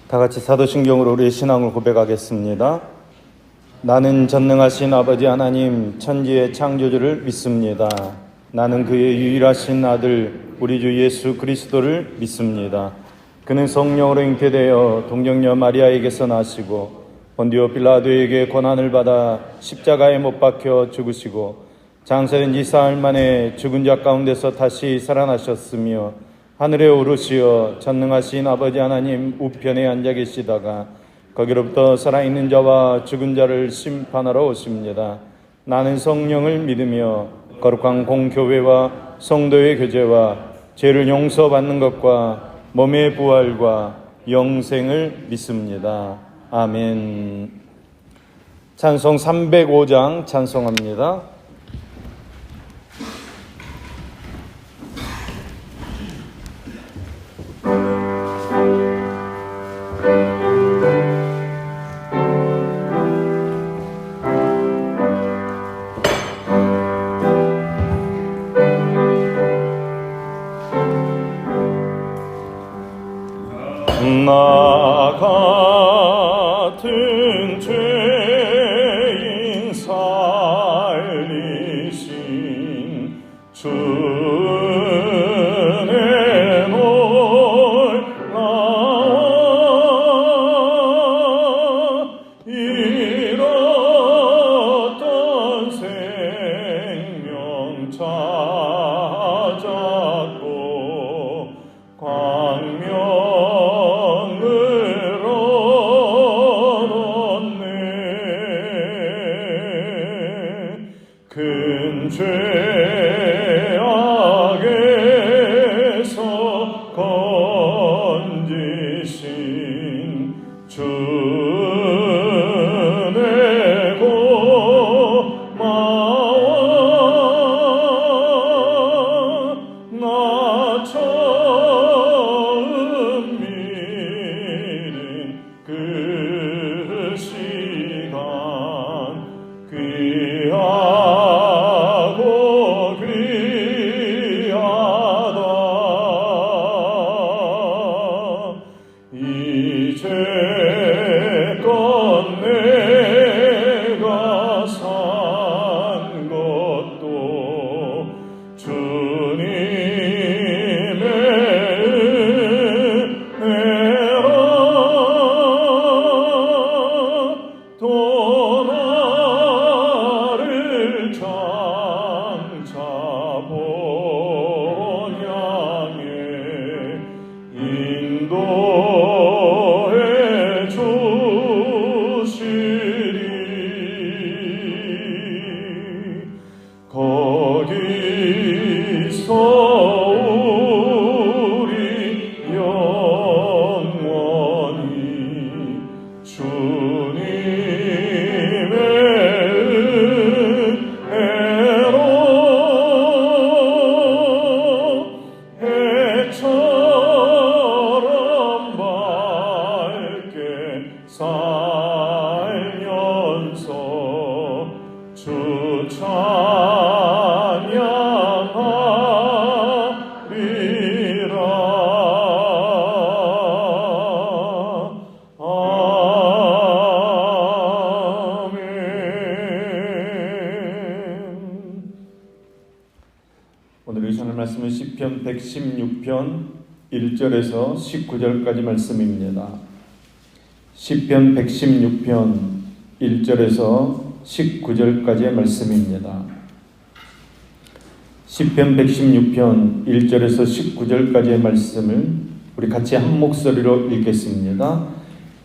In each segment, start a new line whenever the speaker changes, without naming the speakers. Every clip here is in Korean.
다 같이 사도신경으로 우리의 신앙을 고백하겠습니다. 나는 전능하신 아버지 하나님 천지의 창조주를 믿습니다. 나는 그의 유일하신 아들 우리 주 예수 그리스도를 믿습니다. 그는 성령으로 잉태되어 동정녀 마리아에게서 나시고 본디오 빌라도에게 고난을 받아 십자가에 못 박혀 죽으시고 장사된 지 사흘 만에 죽은 자 가운데서 다시 살아나셨으며 하늘에 오르시어 전능하신 아버지 하나님 우편에 앉아 계시다가 거기로부터 살아있는 자와 죽은 자를 심판하러 오십니다. 나는 성령을 믿으며 거룩한 공교회와 성도의 교제와 죄를 용서받는 것과 몸의 부활과 영생을 믿습니다. 아멘. 찬송 305장 찬송합니다. 나 같은 죄인 살리신 주 은혜 놀라워 잃었던 생명 찾았고 큰 죄악에서 건지신 주 은혜 고마워 나 처음 믿은 그 시간 귀하고 귀하다 이제껏 내가 산 것도 주님의 은혜라 또 나를 장차 본향에 인도해 주시리 거기서 우리 영원히 주님의 은혜로 해처럼 밝게 살면서 주 찬양하리라. 아멘. 오늘 이 전할 말씀은 시편 116편 1절에서 19절까지 말씀입니다. 시편 116편 1절에서 19절까지의 말씀입니다. 시편 116편 1절에서 19절까지의 말씀을 우리 같이 한 목소리로 읽겠습니다.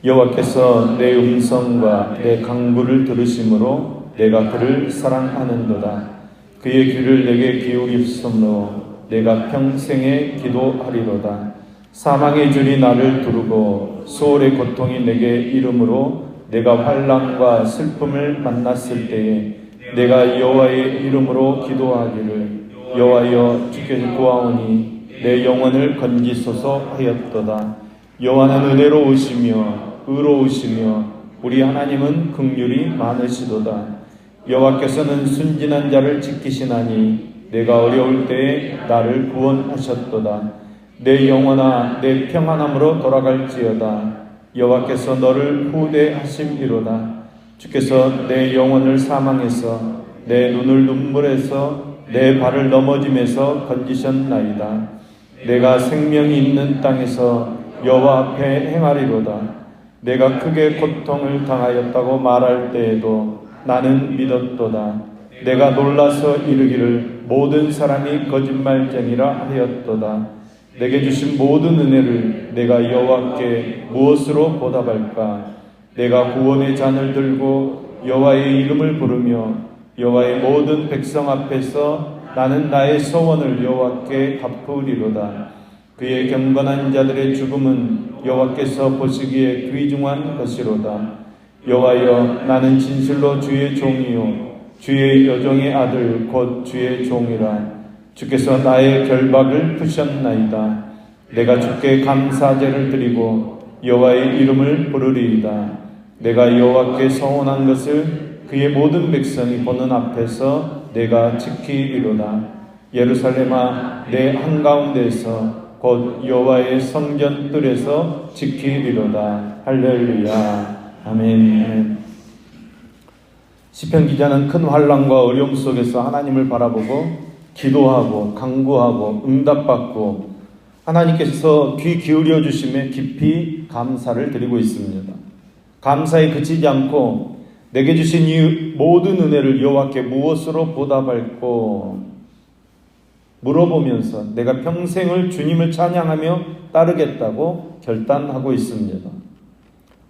여호와께서 내 음성과 내 간구를 들으심으로 내가 그를 사랑하는도다. 그의 귀를 내게 기울이심으로 내가 평생에 기도하리로다. 사망의 줄이 나를 두르고 소울의 고통이 내게 이름으로 내가 환난과 슬픔을 만났을 때에 내가 여호와의 이름으로 기도하기를 여호와여 주께 구하오니 내 영혼을 건지소서 하였도다. 여호와는 은혜로우시며 의로우시며 우리 하나님은 긍휼이 많으시도다. 여호와께서는 순진한 자를 지키시나니 내가 어려울 때에 나를 구원하셨도다. 내 영혼아 내 평안함으로 돌아갈지어다. 여호와께서 너를 후대하심이로다. 주께서 내 영혼을 사망에서 내 눈을 눈물에서 내 발을 넘어짐에서 건지셨나이다. 내가 생명이 있는 땅에서 여호와 앞에 행하리로다. 내가 크게 고통을 당하였다고 말할 때에도 나는 믿었도다. 내가 놀라서 이르기를 모든 사람이 거짓말쟁이라 하였도다. 내게 주신 모든 은혜를 내가 여호와께 무엇으로 보답할까? 내가 구원의 잔을 들고 여호와의 이름을 부르며 여호와의 모든 백성 앞에서 나는 나의 소원을 여호와께 갚으리로다. 그의 경건한 자들의 죽음은 여호와께서 보시기에 귀중한 것이로다. 여호와여 나는 진실로 주의 종이요 주의 여종의 아들 곧 주의 종이라. 주께서 나의 결박을 푸셨나이다. 내가 주께 감사제를 드리고 여호와의 이름을 부르리이다. 내가 여호와께 서원한 것을 그의 모든 백성이 보는 앞에서 내가 지키리로다. 예루살렘아 내 한가운데에서 곧 여호와의 성전 뜰에서 지키리로다. 할렐루야. 아멘. 시편 기자는 큰 환난과 어려움 속에서 하나님을 바라보고 기도하고 간구하고 응답받고 하나님께서 귀 기울여 주심에 깊이 감사를 드리고 있습니다. 감사에 그치지 않고 내게 주신 이 모든 은혜를 여호와께 무엇으로 보답할꼬 물어보면서 내가 평생을 주님을 찬양하며 따르겠다고 결단하고 있습니다.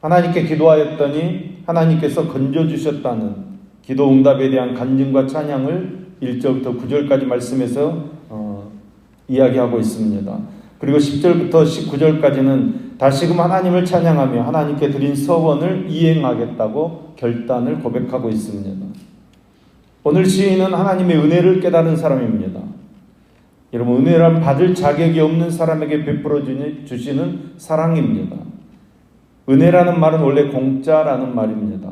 하나님께 기도하였더니 하나님께서 건져주셨다는 기도 응답에 대한 간증과 찬양을 1절부터 9절까지 말씀에서 이야기하고 있습니다. 그리고 10절부터 19절까지는 다시금 하나님을 찬양하며 하나님께 드린 서원을 이행하겠다고 결단을 고백하고 있습니다. 오늘 시인은 하나님의 은혜를 깨달은 사람입니다. 여러분, 은혜란 받을 자격이 없는 사람에게 베풀어 주시는 사랑입니다. 은혜라는 말은 원래 공짜라는 말입니다.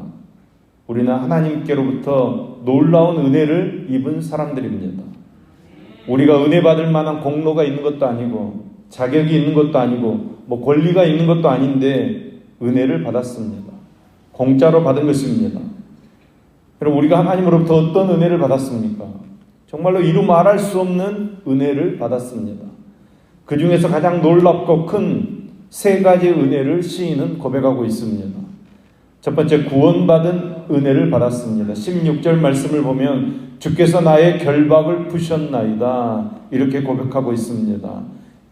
우리는 하나님께로부터 놀라운 은혜를 입은 사람들입니다. 우리가 은혜 받을 만한 공로가 있는 것도 아니고 자격이 있는 것도 아니고 권리가 있는 것도 아닌데 은혜를 받았습니다. 공짜로 받은 것입니다. 여러분, 우리가 하나님으로부터 어떤 은혜를 받았습니까? 정말로 이루 말할 수 없는 은혜를 받았습니다. 그 중에서 가장 놀랍고 큰 세 가지 은혜를 시인은 고백하고 있습니다. 첫 번째, 구원받은 은혜를 받았습니다. 16절 말씀을 보면 주께서 나의 결박을 푸셨나이다 이렇게 고백하고 있습니다.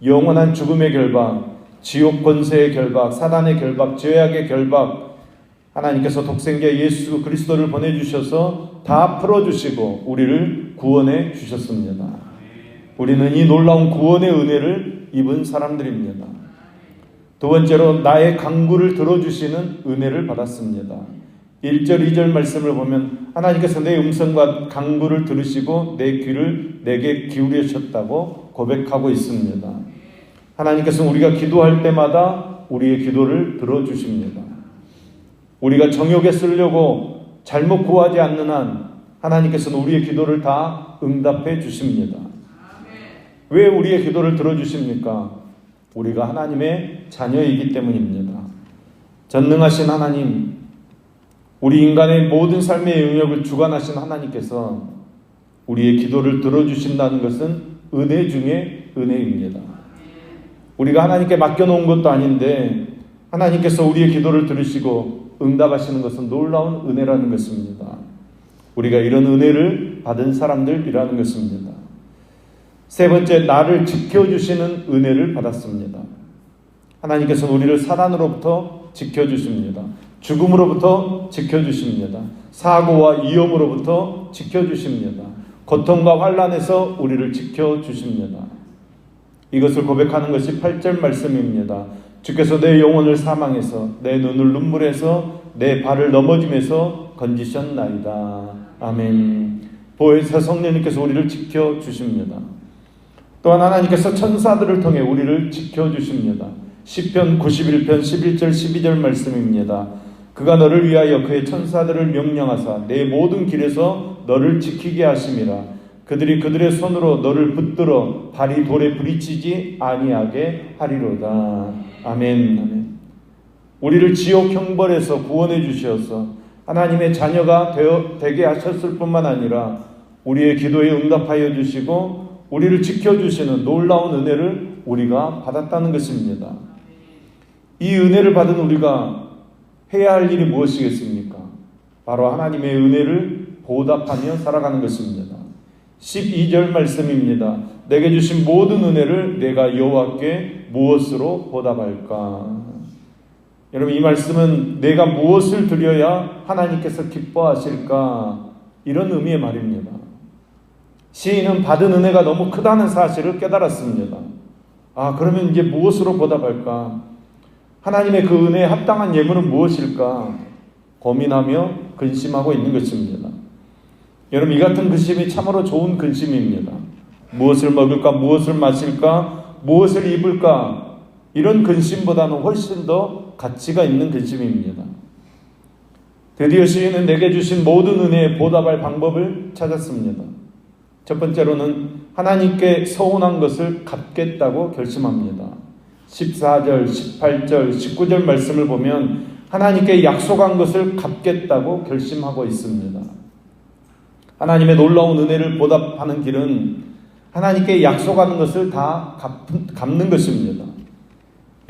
영원한 죽음의 결박, 지옥 권세의 결박, 사단의 결박, 죄악의 결박, 하나님께서 독생자 예수 그리스도를 보내주셔서 다 풀어주시고 우리를 구원해 주셨습니다. 우리는 이 놀라운 구원의 은혜를 입은 사람들입니다. 두 번째로 나의 간구를 들어주시는 은혜를 받았습니다. 1절 2절 말씀을 보면 하나님께서 내 음성과 간구를 들으시고 내 귀를 내게 기울이셨다고 고백하고 있습니다. 하나님께서 우리가 기도할 때마다 우리의 기도를 들어주십니다. 우리가 정욕에 쓰려고 잘못 구하지 않는 한 하나님께서는 우리의 기도를 다 응답해 주십니다. 왜 우리의 기도를 들어주십니까? 우리가 하나님의 자녀이기 때문입니다. 전능하신 하나님, 우리 인간의 모든 삶의 영역을 주관하신 하나님께서 우리의 기도를 들어주신다는 것은 은혜 중에 은혜입니다. 우리가 하나님께 맡겨놓은 것도 아닌데 하나님께서 우리의 기도를 들으시고 응답하시는 것은 놀라운 은혜라는 것입니다. 우리가 이런 은혜를 받은 사람들이라는 것입니다. 세 번째, 나를 지켜주시는 은혜를 받았습니다. 하나님께서 우리를 사단으로부터 지켜주십니다. 죽음으로부터 지켜주십니다. 사고와 위험으로부터 지켜주십니다. 고통과 환난에서 우리를 지켜주십니다. 이것을 고백하는 것이 8절 말씀입니다. 주께서 내 영혼을 사망에서 내 눈을 눈물에서 내 발을 넘어짐에서 건지셨나이다. 아멘. 보혜사 성령님께서 우리를 지켜주십니다. 또한 하나님께서 천사들을 통해 우리를 지켜주십니다. 시편 91편 11절 12절 말씀입니다. 그가 너를 위하여 그의 천사들을 명령하사 내 모든 길에서 너를 지키게 하심이라. 그들이 그들의 손으로 너를 붙들어 발이 돌에 부딪히지 아니하게 하리로다. 아멘. 아멘. 우리를 지옥 형벌에서 구원해 주셔서 하나님의 자녀가 되게 하셨을 뿐만 아니라 우리의 기도에 응답하여 주시고 우리를 지켜주시는 놀라운 은혜를 우리가 받았다는 것입니다. 이 은혜를 받은 우리가 해야 할 일이 무엇이겠습니까? 바로 하나님의 은혜를 보답하며 살아가는 것입니다. 12절 말씀입니다. 내게 주신 모든 은혜를 내가 여호와께 무엇으로 보답할까? 여러분, 이 말씀은 내가 무엇을 드려야 하나님께서 기뻐하실까? 이런 의미의 말입니다. 시인은 받은 은혜가 너무 크다는 사실을 깨달았습니다. 그러면 이제 무엇으로 보답할까? 하나님의 그 은혜에 합당한 예물은 무엇일까? 고민하며 근심하고 있는 것입니다. 여러분, 이 같은 근심이 참으로 좋은 근심입니다. 무엇을 먹을까? 무엇을 마실까? 무엇을 입을까? 이런 근심보다는 훨씬 더 가치가 있는 근심입니다. 드디어 시인은 내게 주신 모든 은혜에 보답할 방법을 찾았습니다. 첫 번째로는 하나님께 서운한 것을 갚겠다고 결심합니다. 14절, 18절, 19절 말씀을 보면 하나님께 약속한 것을 갚겠다고 결심하고 있습니다. 하나님의 놀라운 은혜를 보답하는 길은 하나님께 약속하는 것을 다 갚는 것입니다.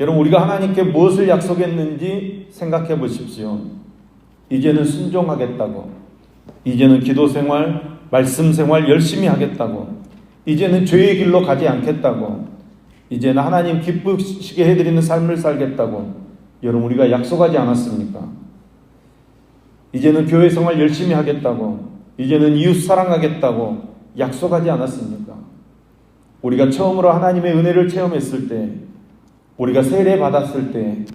여러분, 우리가 하나님께 무엇을 약속했는지 생각해 보십시오. 이제는 순종하겠다고, 이제는 기도 생활, 말씀 생활 열심히 하겠다고, 이제는 죄의 길로 가지 않겠다고, 이제는 하나님 기쁘시게 해드리는 삶을 살겠다고 여러분, 우리가 약속하지 않았습니까? 이제는 교회 생활 열심히 하겠다고, 이제는 이웃 사랑하겠다고 약속하지 않았습니까? 우리가 처음으로 하나님의 은혜를 체험했을 때, 우리가 세례 받았을 때,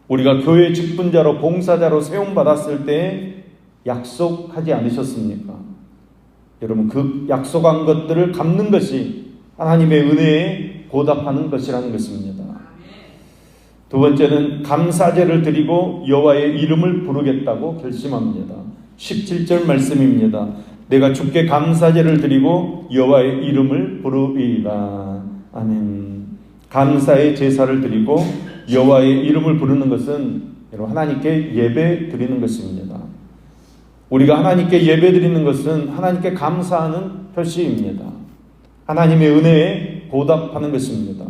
우리가 교회 직분자로 봉사자로 세움받았을 때 약속하지 않으셨습니까? 여러분, 그 약속한 것들을 갚는 것이 하나님의 은혜에 보답하는 것이라는 것입니다. 두 번째는 감사제를 드리고 여호와의 이름을 부르겠다고 결심합니다. 17절 말씀입니다. 내가 주께 감사제를 드리고 여호와의 이름을 부르리이다. 아멘. 감사의 제사를 드리고 여호와의 이름을 부르는 것은 여러분, 하나님께 예배 드리는 것입니다. 우리가 하나님께 예배 드리는 것은 하나님께 감사하는 표시입니다. 하나님의 은혜에 보답하는 것입니다.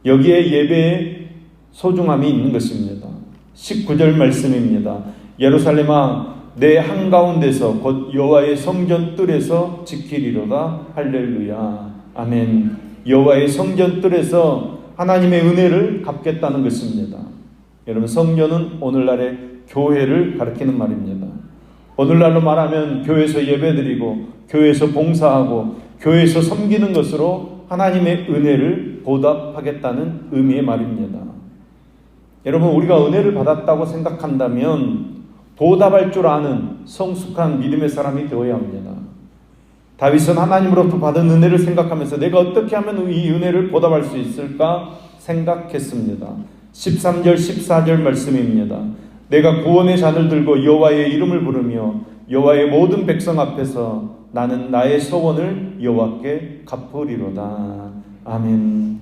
여기에 예배의 소중함이 있는 것입니다. 19절 말씀입니다. 예루살렘아, 내 한가운데서 곧 여호와의 성전 뜰에서 지키리로다. 할렐루야. 아멘. 여호와의 성전 뜰에서 하나님의 은혜를 갚겠다는 것입니다. 여러분, 성전은 오늘날의 교회를 가리키는 말입니다. 오늘날로 말하면 교회에서 예배드리고 교회에서 봉사하고 교회에서 섬기는 것으로 하나님의 은혜를 보답하겠다는 의미의 말입니다. 여러분, 우리가 은혜를 받았다고 생각한다면 보답할 줄 아는 성숙한 믿음의 사람이 되어야 합니다. 다윗은 하나님으로부터 받은 은혜를 생각하면서 내가 어떻게 하면 이 은혜를 보답할 수 있을까 생각했습니다. 13절 14절 말씀입니다. 내가 구원의 잔을 들고 여호와의 이름을 부르며 여호와의 모든 백성 앞에서 나는 나의 소원을 여호와께 갚으리로다. 아멘.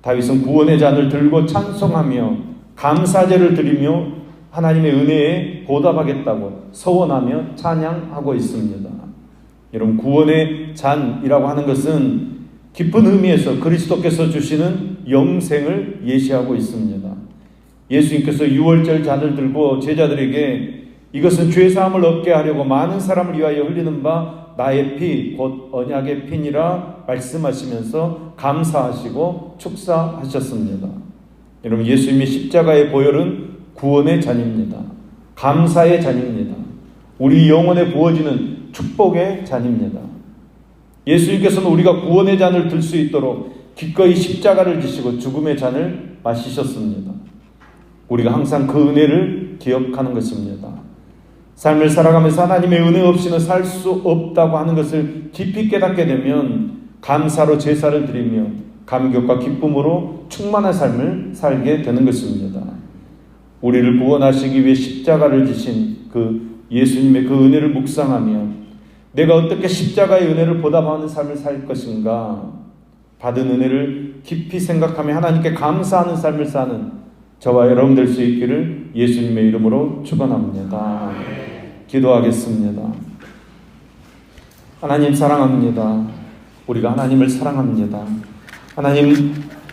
다윗은 구원의 잔을 들고 찬송하며 감사제를 드리며 하나님의 은혜에 보답하겠다고 서원하며 찬양하고 있습니다. 여러분, 구원의 잔이라고 하는 것은 깊은 의미에서 그리스도께서 주시는 영생을 예시하고 있습니다. 예수님께서 유월절 잔을 들고 제자들에게 이것은 죄사함을 얻게 하려고 많은 사람을 위하여 흘리는 바 나의 피 곧 언약의 피니라 말씀하시면서 감사하시고 축사하셨습니다. 여러분, 예수님의 십자가의 보혈은 구원의 잔입니다. 감사의 잔입니다. 우리 영혼에 부어지는 축복의 잔입니다. 예수님께서는 우리가 구원의 잔을 들 수 있도록 기꺼이 십자가를 지시고 죽음의 잔을 마시셨습니다. 우리가 항상 그 은혜를 기억하는 것입니다. 삶을 살아가면서 하나님의 은혜 없이는 살 수 없다고 하는 것을 깊이 깨닫게 되면 감사로 제사를 드리며 감격과 기쁨으로 충만한 삶을 살게 되는 것입니다. 우리를 구원하시기 위해 십자가를 지신 그 예수님의 그 은혜를 묵상하며 내가 어떻게 십자가의 은혜를 보답하는 삶을 살 것인가? 받은 은혜를 깊이 생각하며 하나님께 감사하는 삶을 사는 저와 여러분 될 수 있기를 예수님의 이름으로 축원합니다. 기도하겠습니다. 하나님 사랑합니다. 우리가 하나님을 사랑합니다.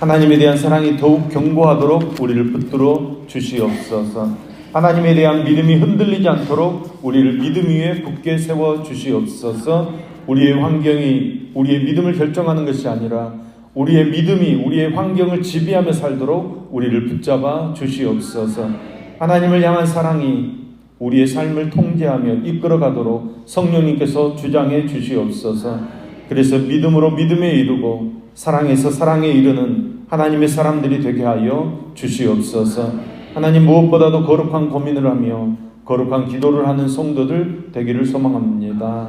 하나님에 대한 사랑이 더욱 견고하도록 우리를 붙들어 주시옵소서. 하나님에 대한 믿음이 흔들리지 않도록 우리를 믿음 위에 굳게 세워 주시옵소서. 우리의 환경이 우리의 믿음을 결정하는 것이 아니라 우리의 믿음이 우리의 환경을 지배하며 살도록 우리를 붙잡아 주시옵소서. 하나님을 향한 사랑이 우리의 삶을 통제하며 이끌어가도록 성령님께서 주장해 주시옵소서. 그래서 믿음으로 믿음에 이르고 사랑에서 사랑에 이르는 하나님의 사람들이 되게 하여 주시옵소서. 하나님, 무엇보다도 거룩한 고민을 하며 거룩한 기도를 하는 성도들 되기를 소망합니다.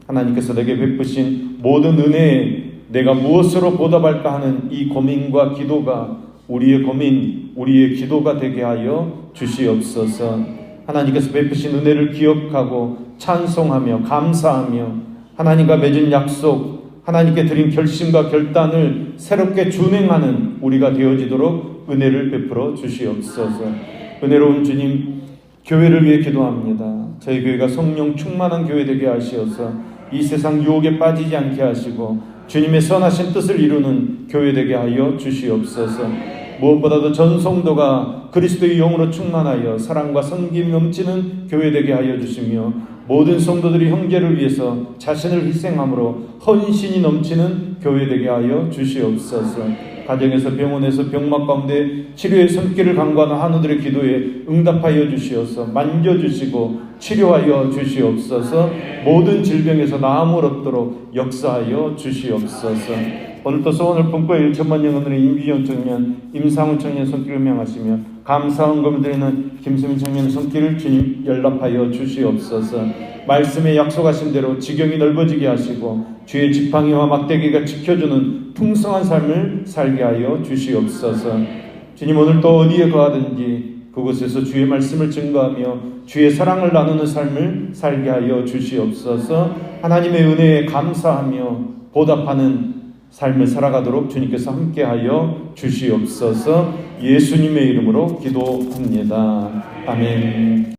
하나님께서 내게 베푸신 모든 은혜에 내가 무엇으로 보답할까 하는 이 고민과 기도가 우리의 고민, 우리의 기도가 되게 하여 주시옵소서. 하나님께서 베푸신 은혜를 기억하고 찬송하며 감사하며 하나님과 맺은 약속, 하나님께 드린 결심과 결단을 새롭게 준행하는 우리가 되어지도록 은혜를 베풀어 주시옵소서. 은혜로운 주님, 교회를 위해 기도합니다. 저희 교회가 성령 충만한 교회 되게 하시어서 이 세상 유혹에 빠지지 않게 하시고 주님의 선하신 뜻을 이루는 교회 되게 하여 주시옵소서. 무엇보다도 전 성도가 그리스도의 영으로 충만하여 사랑과 섬김이 넘치는 교회 되게 하여 주시며 모든 성도들이 형제를 위해서 자신을 희생함으로 헌신이 넘치는 교회 되게 하여 주시옵소서. 가정에서 병원에서 병막 가운데 치료의 손길을 간구하는 한우들의 기도에 응답하여 주시옵소서. 만져주시고 치료하여 주시옵소서. 모든 질병에서 나음을 얻도록 역사하여 주시옵소서. 오늘도 소원을 품고 1천만 영혼의 임기영 청년, 임상훈 청년 손길을 명하시며 감사한 검을 드리는 김수민 청년 손길을 주님 연락하여 주시옵소서. 말씀에 약속하신 대로 지경이 넓어지게 하시고 주의 지팡이와 막대기가 지켜주는 풍성한 삶을 살게 하여 주시옵소서. 주님, 오늘 또 어디에 거하든지 그곳에서 주의 말씀을 증거하며 주의 사랑을 나누는 삶을 살게 하여 주시옵소서. 하나님의 은혜에 감사하며 보답하는 삶을 살아가도록 주님께서 함께하여 주시옵소서. 예수님의 이름으로 기도합니다. 아멘.